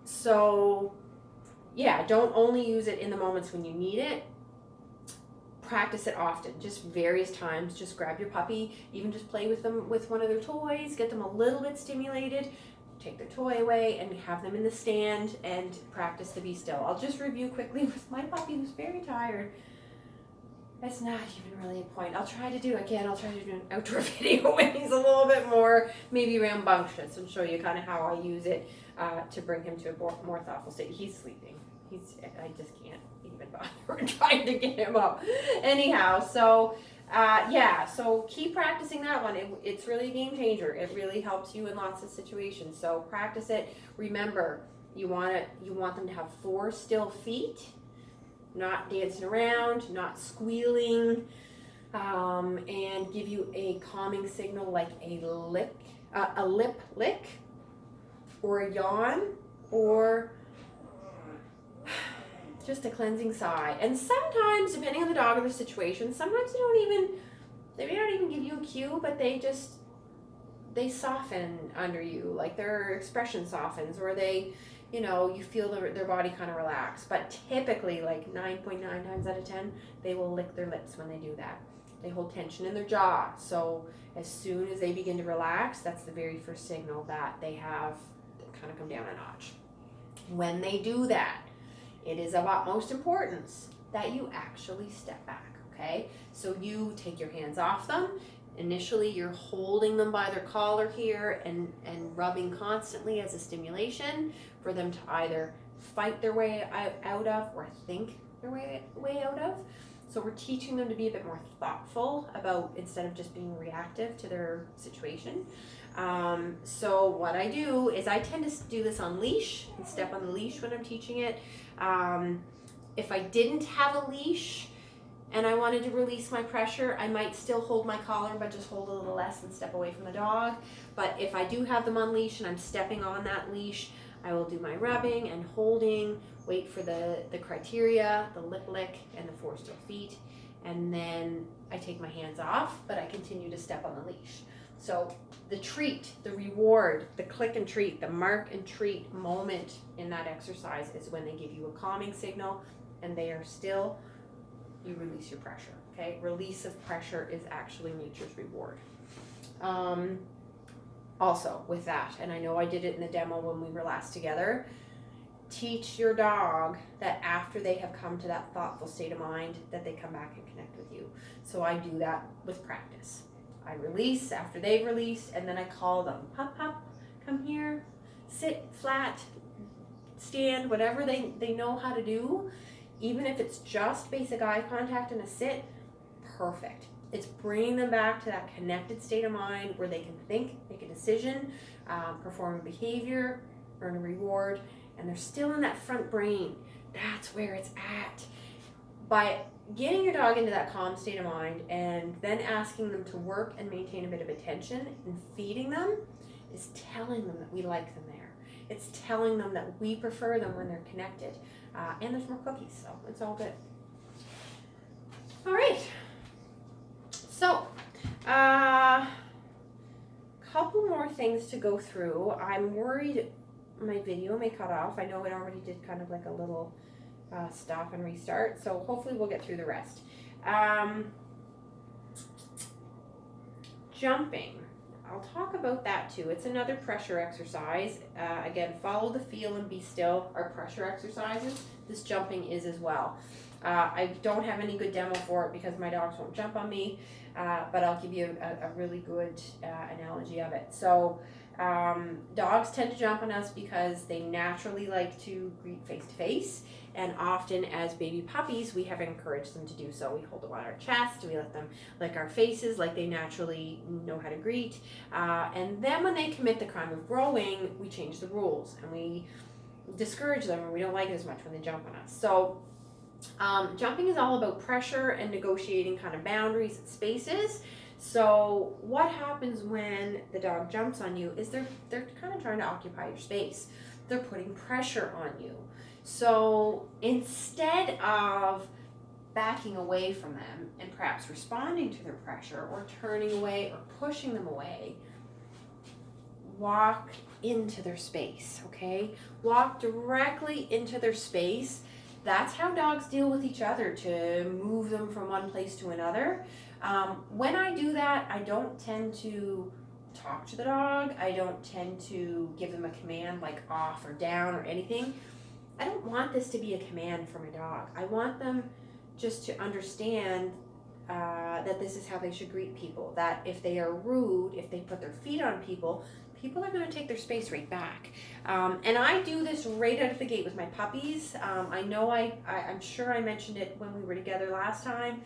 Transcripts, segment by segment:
So yeah, don't only use it in the moments when you need it. Practice it often, just various times. Just grab your puppy, even just play with them with one of their toys, get them a little bit stimulated, take their toy away and have them in the stand and practice the be still. I'll just review quickly with my puppy who's very tired. That's not even really a point. I'll try to do an outdoor video when he's a little bit more maybe rambunctious and show you kind of how I use it to bring him to a more thoughtful state. He's sleeping. I just can't even bother trying to get him up. Anyhow, so so keep practicing that one. It's really a game changer. It really helps you in lots of situations. So practice it. Remember, you want them to have 4 still feet. Not dancing around, not squealing, and give you a calming signal like a lip lick, or a yawn, or just a cleansing sigh. And sometimes, depending on the dog or the situation, sometimes they may not even give you a cue, but they soften under you, like their expression softens, or you feel their body kind of relax. But typically, like 9.9 times out of 10, they will lick their lips when they do that. They hold tension in their jaw. So as soon as they begin to relax, that's the very first signal that they have kind of come down a notch. When they do that, it is of utmost importance that you actually step back, okay? So you take your hands off them. Initially, you're holding them by their collar here and rubbing constantly as a stimulation for them to either fight their way out of or think their way out of. So we're teaching them to be a bit more thoughtful about, instead of just being reactive to their situation. So what I do is I tend to do this on leash and step on the leash when I'm teaching it. If I didn't have a leash and I wanted to release my pressure, I might still hold my collar, but just hold a little less and step away from the dog. But if I do have them on leash and I'm stepping on that leash, I will do my rubbing and holding, wait for the criteria, the lip lick, and the 4 still feet. And then I take my hands off, but I continue to step on the leash. So the treat, the reward, the click and treat, the mark and treat moment in that exercise is when they give you a calming signal and they are still. You release your pressure, okay? Release of pressure is actually nature's reward. Also, with that, and I know I did it in the demo when we were last together, teach your dog that after they have come to that thoughtful state of mind, that they come back and connect with you. So I do that with practice. I release after they've released, and then I call them. Hop, hop, come here, sit flat, stand, whatever they know how to do. Even if it's just basic eye contact and a sit, perfect. It's bringing them back to that connected state of mind where they can think, make a decision, perform a behavior, earn a reward, and they're still in that front brain. That's where it's at. By getting your dog into that calm state of mind and then asking them to work and maintain a bit of attention and feeding them is telling them that we like them there. It's telling them that we prefer them when they're connected. And there's more cookies, so it's all good. All right. So, couple more things to go through. I'm worried my video may cut off. I know it already did kind of like a little stop and restart, so hopefully we'll get through the rest. Jumping. I'll talk about that too. It's another pressure exercise. Again, follow the feel and be still are pressure exercises. This jumping is as well. I don't have any good demo for it because my dogs won't jump on me, but I'll give you a really good analogy of it. So dogs tend to jump on us because they naturally like to greet face to face. And often as baby puppies, we have encouraged them to do so. We hold them on our chest, we let them lick our faces like they naturally know how to greet. And then when they commit the crime of growing, we change the rules and we discourage them, and we don't like it as much when they jump on us. So jumping is all about pressure and negotiating kind of boundaries and spaces. So what happens when the dog jumps on you is they're kind of trying to occupy your space. They're putting pressure on you. So instead of backing away from them and perhaps responding to their pressure or turning away or pushing them away, walk into their space, okay? Walk directly into their space. That's how dogs deal with each other, to move them from one place to another. When I do that, I don't tend to talk to the dog. I don't tend to give them a command like off or down or anything. I don't want this to be a command for my dog. I want them just to understand that this is how they should greet people. That if they are rude, if they put their feet on people, people are going to take their space right back. And I do this right out of the gate with my puppies. I know I'm sure I mentioned it when we were together last time.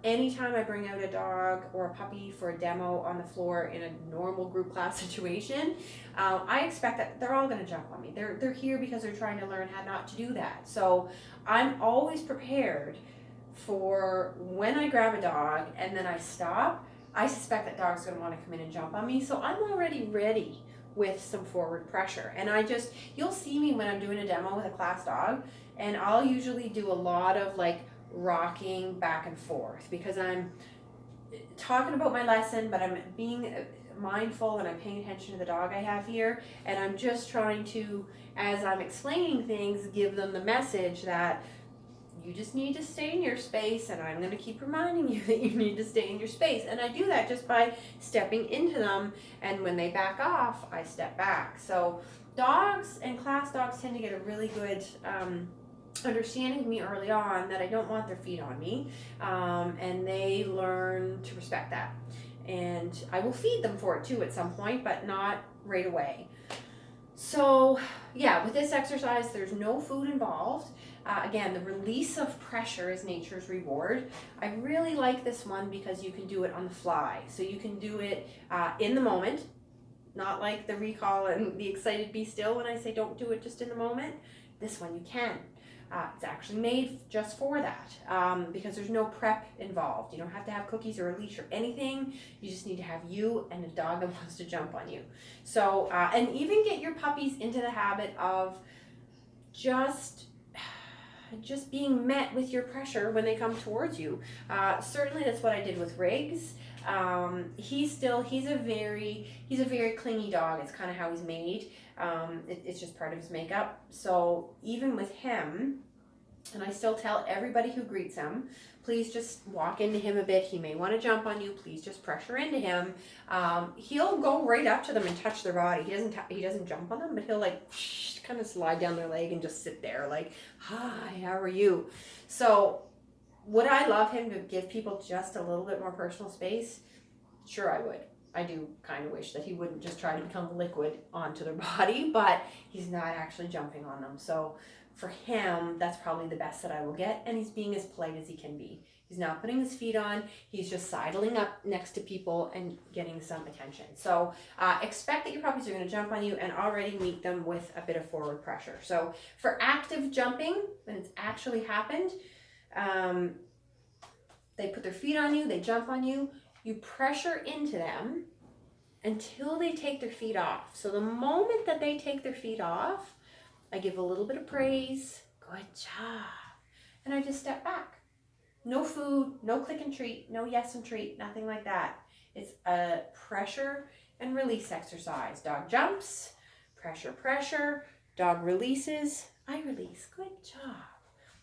Anytime I bring out a dog or a puppy for a demo on the floor in a normal group class situation, I expect that they're all going to jump on me. They're here because they're trying to learn how not to do that. So I'm always prepared for when I grab a dog and then I stop. I suspect that dog's going to want to come in and jump on me. So I'm already ready with some forward pressure. And you'll see me when I'm doing a demo with a class dog, and I'll usually do a lot of like rocking back and forth because I'm talking about my lesson, but I'm being mindful and I'm paying attention to the dog I have here, and I'm just trying to, as I'm explaining things, give them the message that you just need to stay in your space, and I'm going to keep reminding you that you need to stay in your space. And I do that just by stepping into them, and when they back off, I step back. So dogs and class dogs tend to get a really good understanding of me early on that I don't want their feet on me, and they learn to respect that. And I will feed them for it too at some point, but not right away. So yeah, with this exercise, there's no food involved. Again, the release of pressure is nature's reward. I really like this one because you can do it on the fly. So you can do it in the moment, not like the recall and the excited be still when I say don't do it just in the moment. This one you can. It's actually made just for that because there's no prep involved. You don't have to have cookies or a leash or anything. You just need to have you and a dog that wants to jump on you. So, and even get your puppies into the habit of just being met with your pressure when they come towards you. Certainly that's what I did with Riggs. He's a very clingy dog. It's kind of how he's made. It's just part of his makeup. So even with him, and I still tell everybody who greets him, please just walk into him a bit. He may want to jump on you. Please just pressure into him. He'll go right up to them and touch their body. He doesn't jump on them, but he'll like kind of slide down their leg and just sit there like, hi, how are you? So would I love him to give people just a little bit more personal space? Sure, I would. I do kind of wish that he wouldn't just try to become liquid onto their body, but he's not actually jumping on them. So for him, that's probably the best that I will get, and he's being as polite as he can be. He's not putting his feet on. He's just sidling up next to people and getting some attention. So expect that your puppies are going to jump on you and already meet them with a bit of forward pressure. So for active jumping, when it's actually happened, they put their feet on you, they jump on you, you pressure into them until they take their feet off. So the moment that they take their feet off, I give a little bit of praise, good job, and I just step back. No food, no click and treat, no yes and treat, nothing like that. It's a pressure and release exercise. Dog jumps, pressure, dog releases, I release, good job.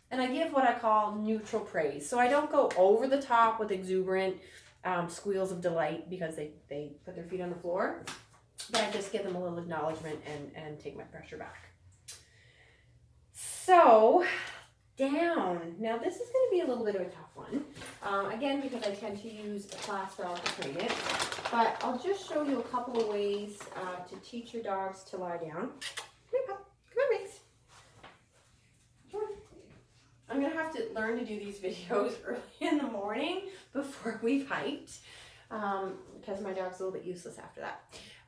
And I give what I call neutral praise. So I don't go over the top with exuberant squeals of delight because they put their feet on the floor, but I just give them a little acknowledgement and take my pressure back. So down. Now this is going to be a little bit of a tough one. Again, because I tend to use a class dog to train it. But I'll just show you a couple of ways to teach your dogs to lie down. Come here, pup. Come on, Riggs. Come on. I'm going to have to learn to do these videos early in the morning before we've hiked. Because my dog's a little bit useless after that.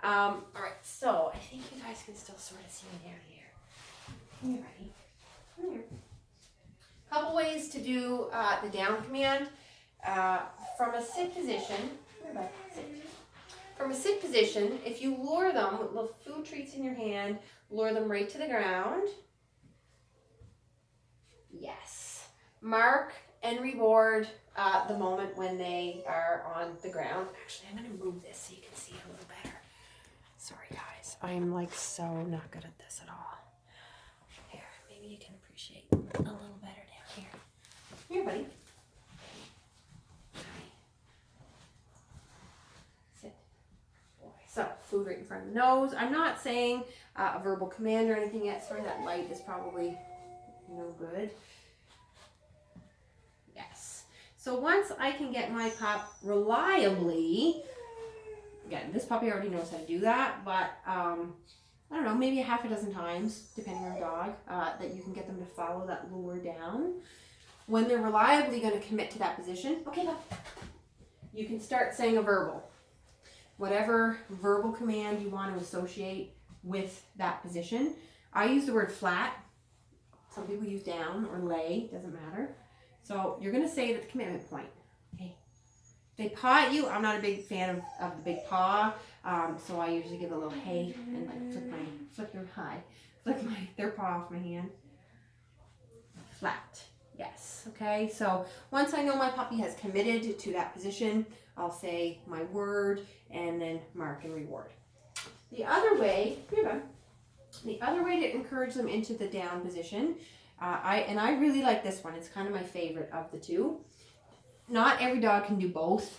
All right, so I think you guys can still sort of see me down here. Come here, buddy. Come here. Couple ways to do the down command. From a sit position, From a sit position, if you lure them with little food treats in your hand, lure them right to the ground. Yes. Mark and reward the moment when they are on the ground. Actually, I'm going to move this so you can see it a little better. Sorry guys, I am like so not good at this at all. Here, maybe you can appreciate a little better down here. Here, buddy. Sit. Boy. So, food right in front of the nose. I'm not saying a verbal command or anything yet. Sorry, that light is probably no good. Yes. So once I can get my pup reliably, again, this puppy already knows how to do that, but I don't know, maybe a half a dozen times, depending on the dog, that you can get them to follow that lure down. When they're reliably going to commit to that position, okay, pup, you can start saying a verbal. Whatever verbal command you want to associate with that position. I use the word flat. Some people use down or lay, doesn't matter. So you're going to say it at the commitment point. Okay. If they paw at you, I'm not a big fan of the big paw. So I usually give a little hey and like flick their paw off my hand. Flat. Yes. Okay. So once I know my puppy has committed to that position, I'll say my word and then mark and reward. The other way to encourage them into the down position, I really like this one. It's kind of my favorite of the two. Not every dog can do both.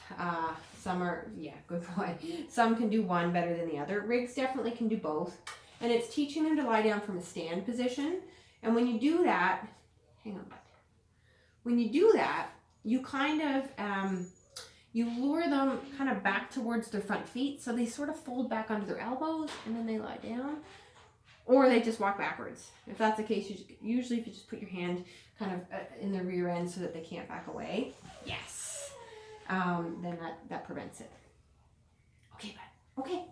Some are, good boy. Some can do one better than the other. Rigs definitely can do both. And it's teaching them to lie down from a stand position. And when you do that, hang on, bud. When you do that, you kind of, you lure them kind of back towards their front feet. So they sort of fold back onto their elbows and then they lie down. Or they just walk backwards. If that's the case, usually if you just put your hand kind of in the rear end so that they can't back away. Yes. Then that prevents it. Okay, bud. Okay.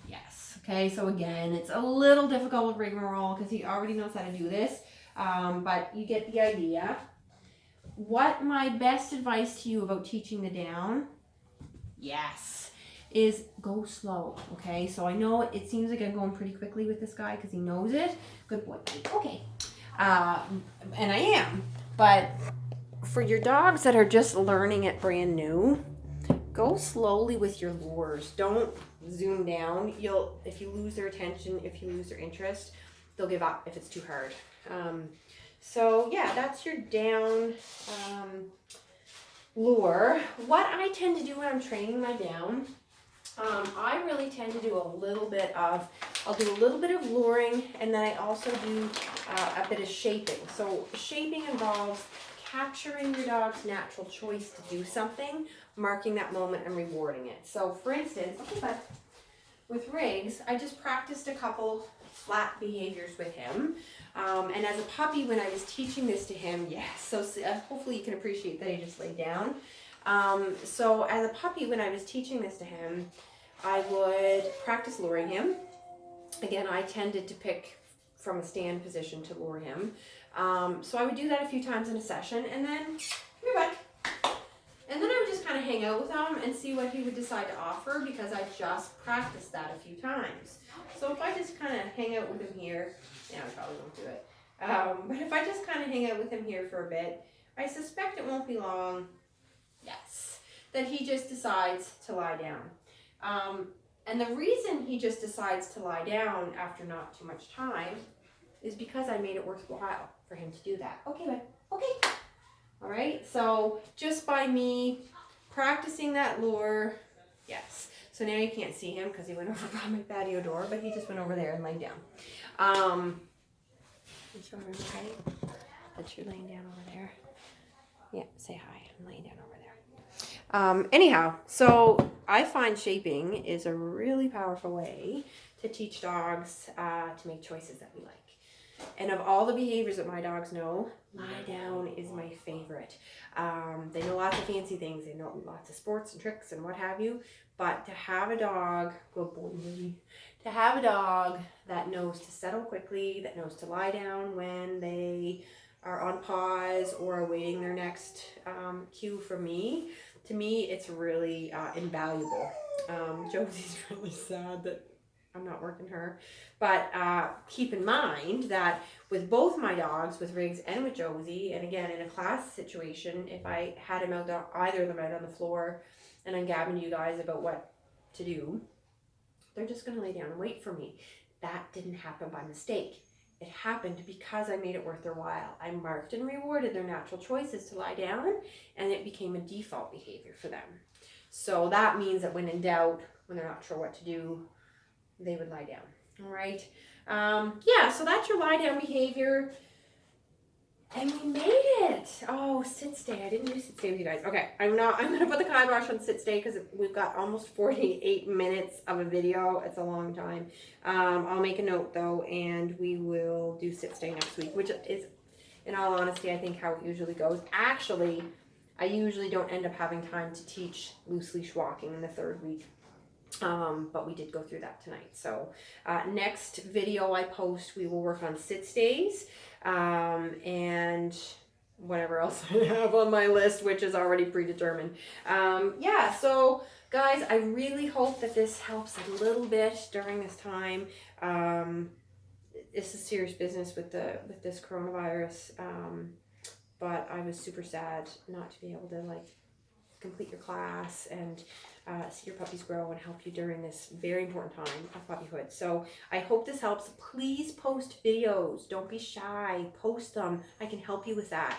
Yes. Okay, so again, it's a little difficult with rigmarole because he already knows how to do this. But you get the idea. What my best advice to you about teaching the down? Yes. Is go slow, okay? So I know it seems like I'm going pretty quickly with this guy because he knows it. Good boy. Okay. And I am. But for your dogs that are just learning it brand new, go slowly with your lures. Don't zoom down. If you lose their attention, if you lose their interest, they'll give up if it's too hard. So yeah, that's your down lure. What I tend to do when I'm training my down, I really tend to do I'll do a little bit of luring, and then I also do a bit of shaping. So shaping involves capturing your dog's natural choice to do something, marking that moment and rewarding it. So for instance, with Riggs, I just practiced a couple flat behaviors with him. And as a puppy, when I was teaching this to him, so hopefully you can appreciate that he just laid down. So as a puppy, when I was teaching this to him, I would practice luring him. Again, I tended to pick from a stand position to lure him. So I would do that a few times in a session, and then, come here, bud. And then I would just kind of hang out with him and see what he would decide to offer, because I just practiced that a few times. So if I just kind of hang out with him here, I probably won't do it. But if I just kind of hang out with him here for a bit, I suspect it won't be long, that he just decides to lie down. And the reason he just decides to lie down after not too much time is because I made it worthwhile for him to do that. Okay, bud. Okay. All right. So just by me practicing that lure, So now you can't see him because he went over by my patio door, but he just went over there and laid down. You show everybody that you're laying down over there. Yeah, say hi. I'm laying down over there. Anyhow, so I find shaping is a really powerful way to teach dogs to make choices that we like. And of all the behaviors that my dogs know, lie down is my favorite. They know lots of fancy things. They know lots of sports and tricks and what have you. But to have a dog, good boy, to have a dog that knows to settle quickly, that knows to lie down when they are on pause or awaiting their next cue from me, to me, it's really invaluable. Josie's really sad that I'm not working her. But keep in mind that with both my dogs, with Riggs and with Josie, and again, in a class situation, if I had him out, either of them out on the floor, and I'm gabbing to you guys about what to do, They're just going to lay down and wait for me. That didn't happen by mistake. It happened because I made it worth their while. I marked and rewarded their natural choices to lie down, and it became a default behavior for them. So that means that when in doubt, when they're not sure what to do, they would lie down. All right. Yeah, so that's your lie down behavior. And we made it. Oh, sit stay. I didn't do sit stay with you guys. Okay, I'm going to put the kibosh on sit stay because we've got almost 48 minutes of a video. It's a long time. I'll make a note though, and we will do sit stay next week, which is, in all honesty, I think how it usually goes. Actually, I usually don't end up having time to teach loose leash walking in the 3rd week. But we did go through that tonight. So next video I post, we will work on sit stays and whatever else I have on my list, which is already predetermined. Yeah, so guys, I really hope that this helps a little bit during this time. This is serious business with this coronavirus. But I was super sad not to be able to complete your class and see your puppies grow and help you during this very important time of puppyhood. So I hope this helps. Please post videos. Don't be shy. Post them. I can help you with that.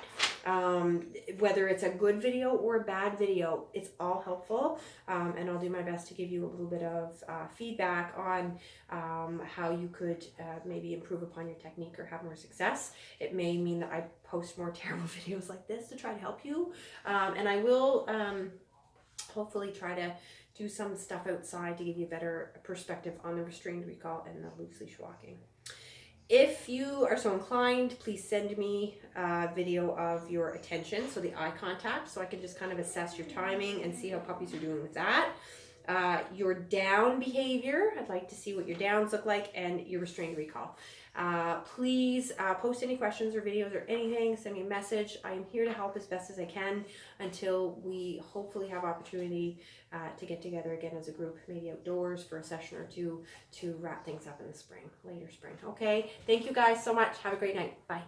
Whether it's a good video or a bad video, it's all helpful. And I'll do my best to give you a little bit of feedback on how you could maybe improve upon your technique or have more success. It may mean that I post more terrible videos like this to try to help you. And I will hopefully try to do some stuff outside to give you a better perspective on the restrained recall and the loose leash walking. If you are so inclined, please send me a video of your attention, so the eye contact, so I can just kind of assess your timing and see how puppies are doing with that. Your down behavior, I'd like to see what your downs look like, and your restrained recall. Please post any questions or videos or anything, send me a message. I am here to help as best as I can until we hopefully have opportunity to get together again as a group, maybe outdoors for a session or two to wrap things up in the spring, later spring. Okay, thank you guys so much. Have a great night. Bye.